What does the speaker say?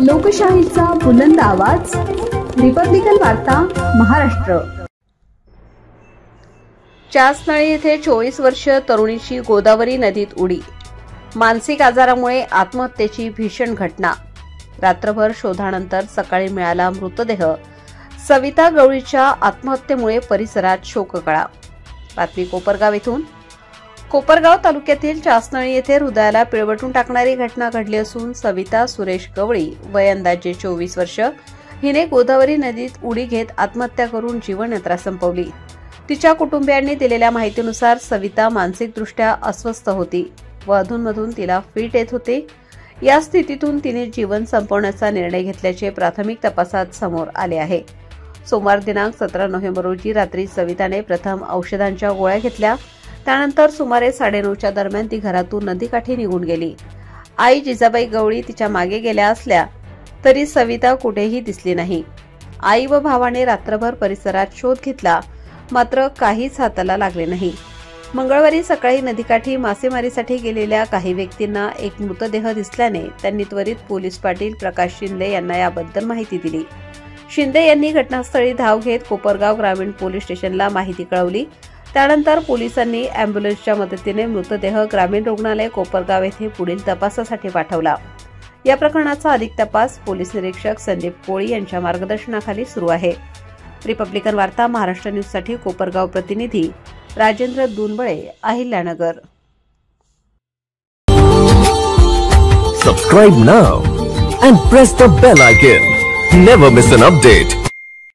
लोकशाहीचा बुलंद आवाज, रिपब्लिकन वार्ता महाराष्ट्र। चासनळी येथे 24 वर्षीय तरुणीची गोदावरी नदीत उडी, मानसिक आजारामुळे आत्महत्येची भीषण घटना। रात्रभर शोधानंतर सकाळी मिळाला मृतदेह। सविता गवळीच्या आत्महत्येमुळे परिसरात शोककळा। बातमी कोपरगाव येथून। कोपरगाव तालुक्यातील चासनळी येथे हृदयाला पिळवटून टाकणारी घटना घडली असून सविता सुरेश गवळी वय अंदाजे 24 वर्ष हिने गोदावरी नदीत उडी घेत आत्महत्या करून जीवनयात्रा संपवली। तिच्या कुटुंबियांनी दिलेल्या माहितीनुसार सविता मानसिकदृष्ट्या अस्वस्थ होती व अधूनमधून तिला फिट येत होते। या स्थितीतून तिने जीवन संपवण्याचा निर्णय घेतल्याचे प्राथमिक तपासात समोर आले आहे। सोमवार दिनांक 17 नोव्हेंबर रोजी रात्री सविताने प्रथम औषधांच्या गोळ्या घेतल्या। त्यानंतर सुमारे 9:30च्या दरम्यान ती घरातून नदीकाठी निघून गेली। आई जिजाबाई गवळी तिच्या मागे गेल्या असल्या तरी सविता कुठेही दिसली नाही। आई व भावाने रात्रभर परिसरात शोध घेतला, मात्र काहीच हाताला लागले नाही। मंगळवारी सकाळी नदीकाठी मासेमारीसाठी गेलेल्या काही व्यक्तींना एक मृतदेह दिसल्याने त्यांनी त्वरित पोलीस पाटील प्रकाश शिंदे यांना याबद्दल माहिती दिली। शिंदे यांनी घटनास्थळी धाव घेत कोपरगाव ग्रामीण पोलीस स्टेशनला माहिती कळवली। त्यानंतर पोलिसांनी अँब्युलन्सच्या मदतीने मृतदेह ग्रामीण रुग्णालय कोपरगाव येथे पुढील तपासासाठी पाठवला। या प्रकरणाचा अधिक तपास पोलीस निरीक्षक संदीप कोळी यांच्या मार्गदर्शनाखाली सुरू आहे। रिपब्लिकन वार्ता महाराष्ट्र न्यूजसाठी कोपरगाव प्रतिनिधी Rajendra Dunbale, Ahilyanagar. Subscribe now and press the bell icon. Never miss an update.